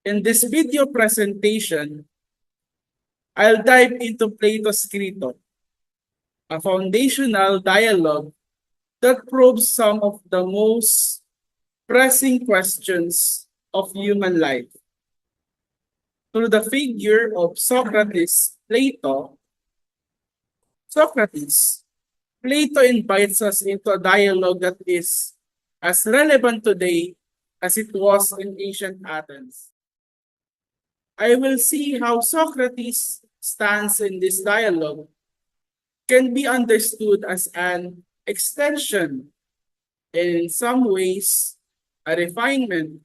In this video presentation, I'll dive into Plato's 𝗏, a foundational dialogue that probes some of the most pressing questions of human life. Through the figure of Plato invites us into a dialogue that is as relevant today as it was in ancient Athens. I will see how Socrates' stance in this dialogue can be understood as an extension and in some ways a refinement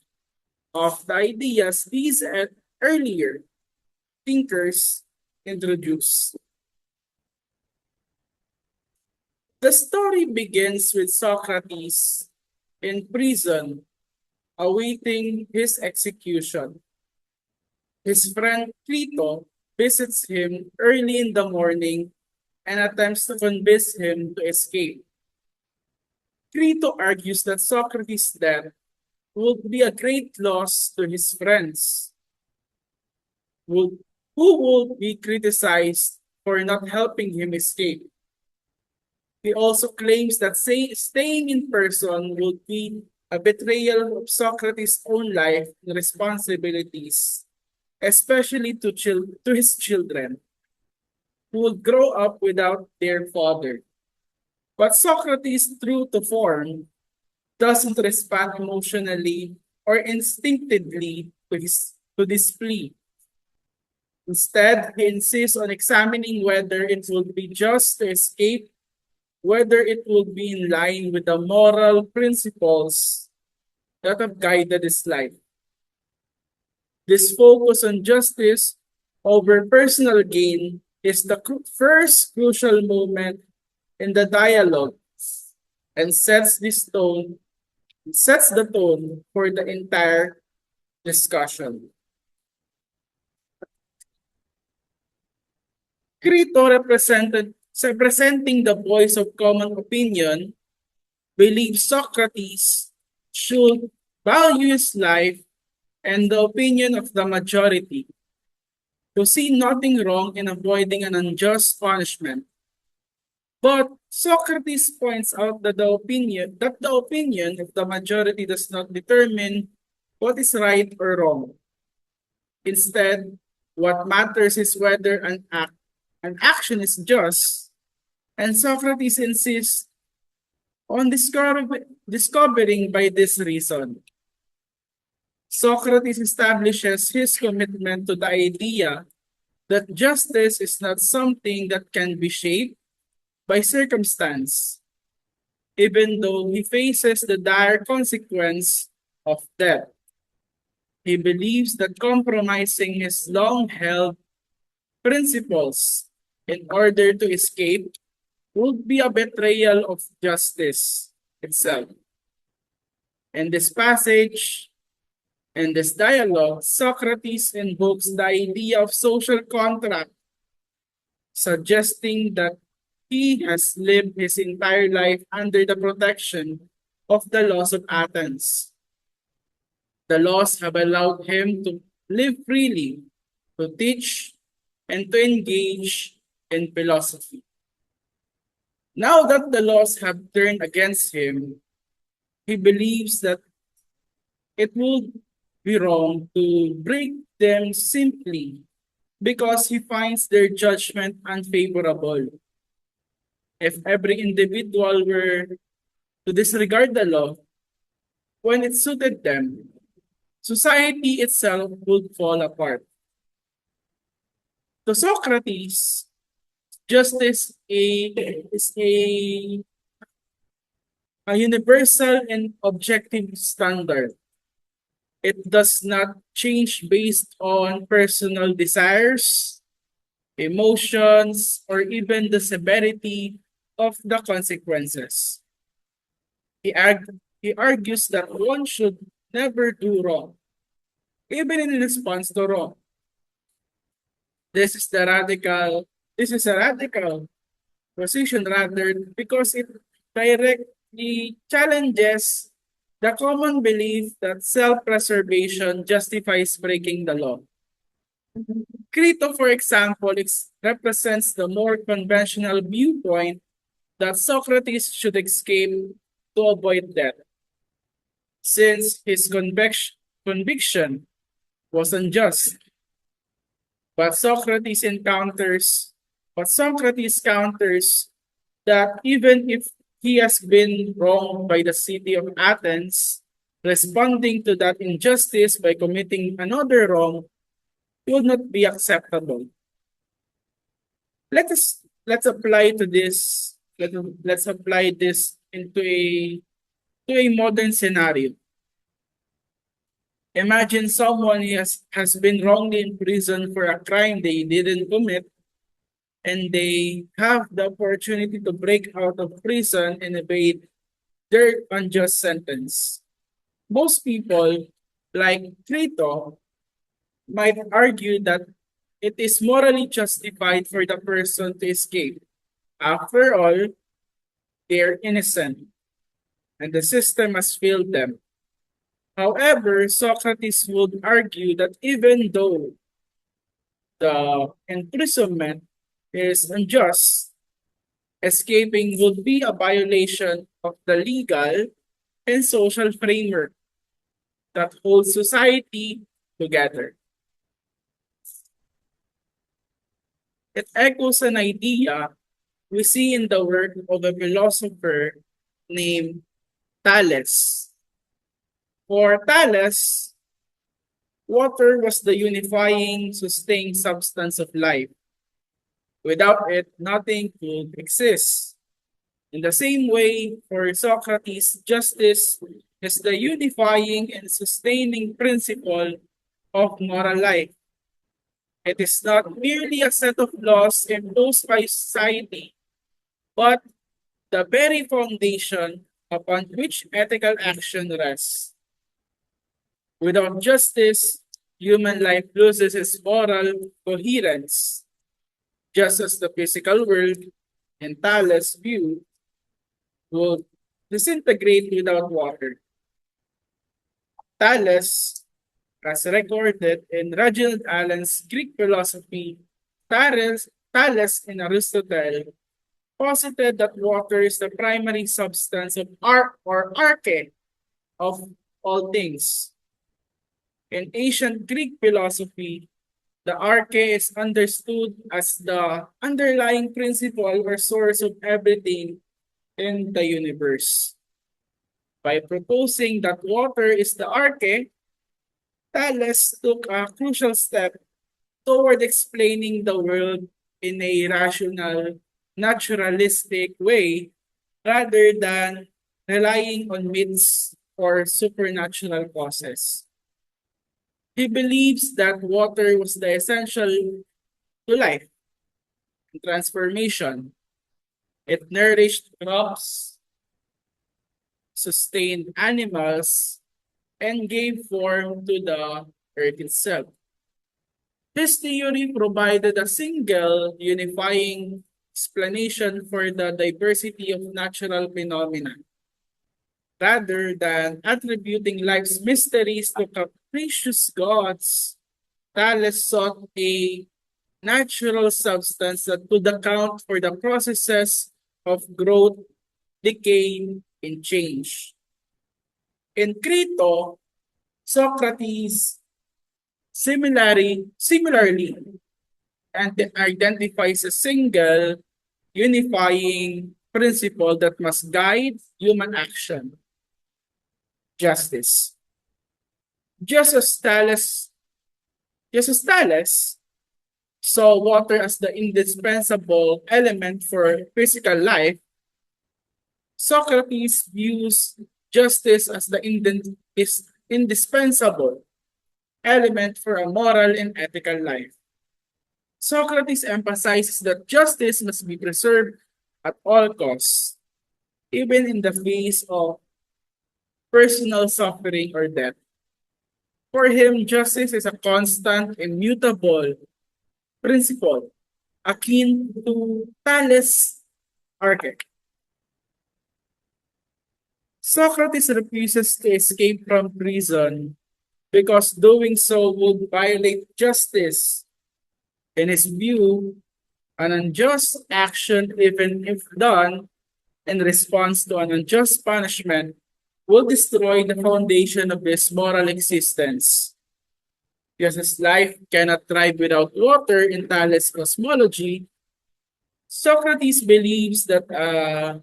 of the ideas these earlier thinkers introduced. The story begins with Socrates in prison awaiting his execution. His friend 𝗏 visits him early in the morning and attempts to convince him to escape. 𝗏 argues that Socrates' death would be a great loss to his friends, who would be criticized for not helping him escape. He also claims that staying in person would be a betrayal of Socrates' own life and responsibilities, especially to his children, who would grow up without their father. But Socrates, true to form, doesn't respond emotionally or instinctively to this plea. Instead, he insists on examining whether it would be just to escape, whether it would be in line with the moral principles that have guided his life. This focus on justice over personal gain is the first crucial moment in the dialogue and sets the tone for the entire discussion. 𝗏 representing the voice of common opinion, believes Socrates should value his life and the opinion of the majority, to see nothing wrong in avoiding an unjust punishment. But Socrates points out that the opinion of the majority does not determine what is right or wrong. Instead, what matters is whether an action is just, and Socrates insists on discovering by this reason. Socrates establishes his commitment to the idea that justice is not something that can be shaped by circumstance, even though he faces the dire consequence of death. He believes that compromising his long-held principles in order to escape would be a betrayal of justice itself. In this passage, in this dialogue, Socrates invokes the idea of social contract, suggesting that he has lived his entire life under the protection of the laws of Athens. The laws have allowed him to live freely, to teach, and to engage in philosophy. Now that the laws have turned against him, he believes that it would be wrong to break them simply because he finds their judgment unfavorable. If every individual were to disregard the law when it suited them, society itself would fall apart. To Socrates, justice is a universal and objective standard. It does not change based on personal desires, emotions, or even the severity of the consequences. He argues that one should never do wrong, even in response to wrong. This is a radical position rather because it directly challenges the common belief that self-preservation justifies breaking the law. Crito, for example, represents the more conventional viewpoint that Socrates should escape to avoid death, since his conviction was unjust. But Socrates counters that even if he has been wronged by the city of Athens, responding to that injustice by committing another wrong would not be acceptable. Let's apply to this. Let's apply this into a modern scenario. Imagine someone has been wrongly imprisoned for a crime they didn't commit, and they have the opportunity to break out of prison and evade their unjust sentence. Most people, like Crito, might argue that it is morally justified for the person to escape. After all, they are innocent, and the system has failed them. However, Socrates would argue that even though the imprisonment is unjust, escaping would be a violation of the legal and social framework that holds society together. It echoes an idea we see in the work of a philosopher named Thales. For Thales, water was the unifying, sustained substance of life. Without it, nothing could exist. In the same way, for Socrates, justice is the unifying and sustaining principle of moral life. It is not merely a set of laws imposed by society, but the very foundation upon which ethical action rests. Without justice, human life loses its moral coherence, just as the physical world, in Thales' view, will disintegrate without water. Thales, as recorded in Reginald Allen's Greek philosophy, Thales and Aristotle posited that water is the primary substance of arche of all things. In ancient Greek philosophy, the arche is understood as the underlying principle or source of everything in the universe. By proposing that water is the arche, Thales took a crucial step toward explaining the world in a rational, naturalistic way rather than relying on myths or supernatural causes. He believes that water was the essential to life and transformation. It nourished crops, sustained animals, and gave form to the earth itself. This theory provided a single unifying explanation for the diversity of natural phenomena. Rather than attributing life's mysteries to capricious gods, Thales sought a natural substance that could account for the processes of growth, decay, and change. In Crito, Socrates similarly identifies a single unifying principle that must guide human action: justice. Just as Thales saw water as the indispensable element for physical life, Socrates views justice as the indispensable element for a moral and ethical life. Socrates emphasizes that justice must be preserved at all costs, even in the face of personal suffering or death. For him, justice is a constant, immutable principle, akin to Thales' arche. Socrates refuses to escape from prison because doing so would violate justice. In his view, an unjust action, even if done in response to an unjust punishment, will destroy the foundation of his moral existence. Just as life cannot thrive without water in Thales' cosmology, Socrates believes that a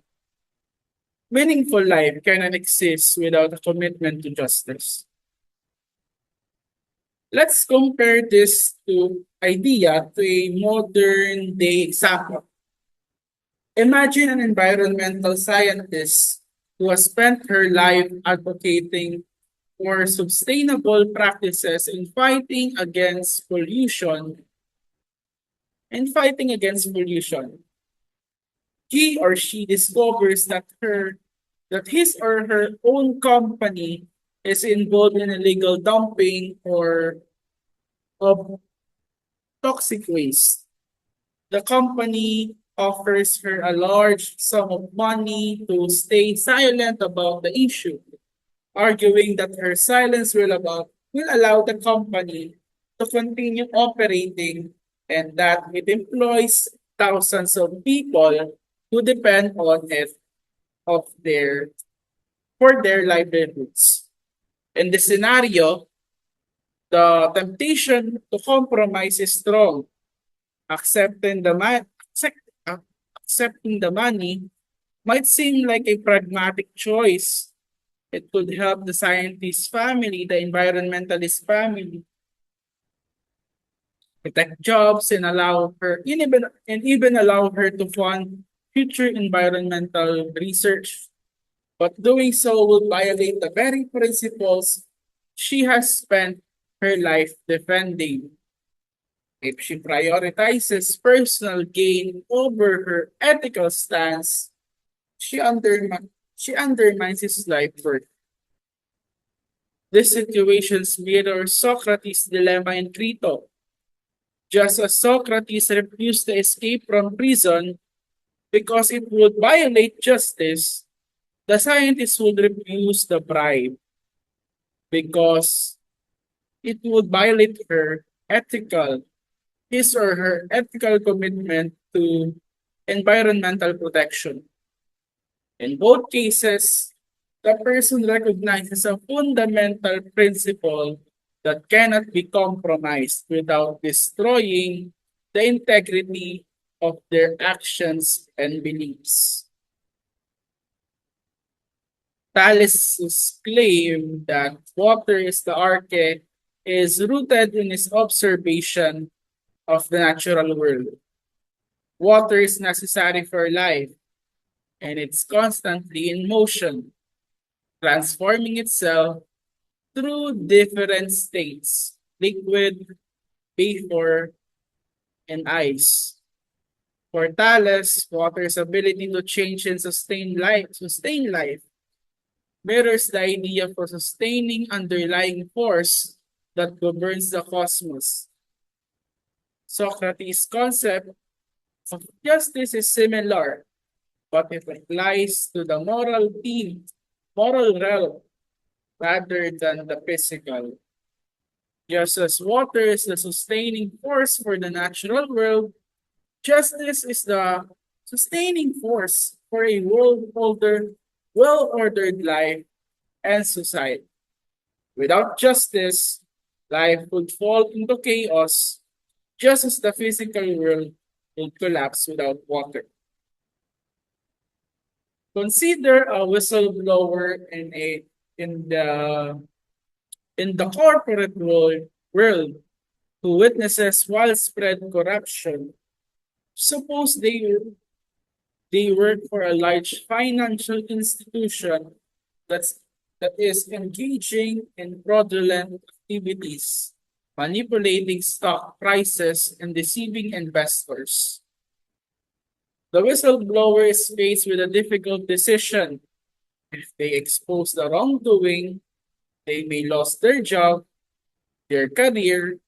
meaningful life cannot exist without a commitment to justice. Let's compare this idea to a modern day example. Imagine an environmental scientist who has spent her life advocating for sustainable practices in fighting against pollution. He or she discovers that his or her own company is involved in illegal dumping of toxic waste. The company offers her a large sum of money to stay silent about the issue, arguing that her silence will allow the company to continue operating and that it employs thousands of people who depend on it of their for their livelihoods. In this scenario, the temptation to compromise is strong. Accepting the man, accepting the money might seem like a pragmatic choice. It could help the scientist's family, the environmentalist family, protect jobs and even allow her to fund future environmental research. But doing so would violate the very principles she has spent her life defending. If she prioritizes personal gain over her ethical stance, she undermines his life worth. This situation mirrors Socrates' dilemma in Crito. Just as Socrates refused to escape from prison because it would violate justice, the scientist would refuse the bribe because it would violate his or her ethical commitment to environmental protection. In both cases, the person recognizes a fundamental principle that cannot be compromised without destroying the integrity of their actions and beliefs. Thales' claim that water is the arche is rooted in his observation of the natural world. Water is necessary for life, and it's constantly in motion, transforming itself through different states: liquid, vapor, and ice. For Thales, water's ability to change and sustain life mirrors the idea for sustaining underlying force that governs the cosmos. Socrates' concept of justice is similar, but it applies to the moral realm rather than the physical. Just as water is the sustaining force for the natural world, justice is the sustaining force for a well-ordered life and society. Without justice, life would fall into chaos, just as the physical world would collapse without water. Consider a whistleblower in the corporate world who witnesses widespread corruption. Suppose they work for a large financial institution that is engaging in fraudulent activities, manipulating stock prices, and deceiving investors. The whistleblower is faced with a difficult decision. If they expose the wrongdoing, they may lose their job, their career,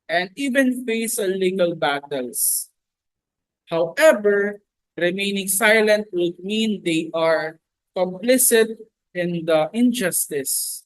and even face legal battles. However, remaining silent would mean they are complicit in the injustice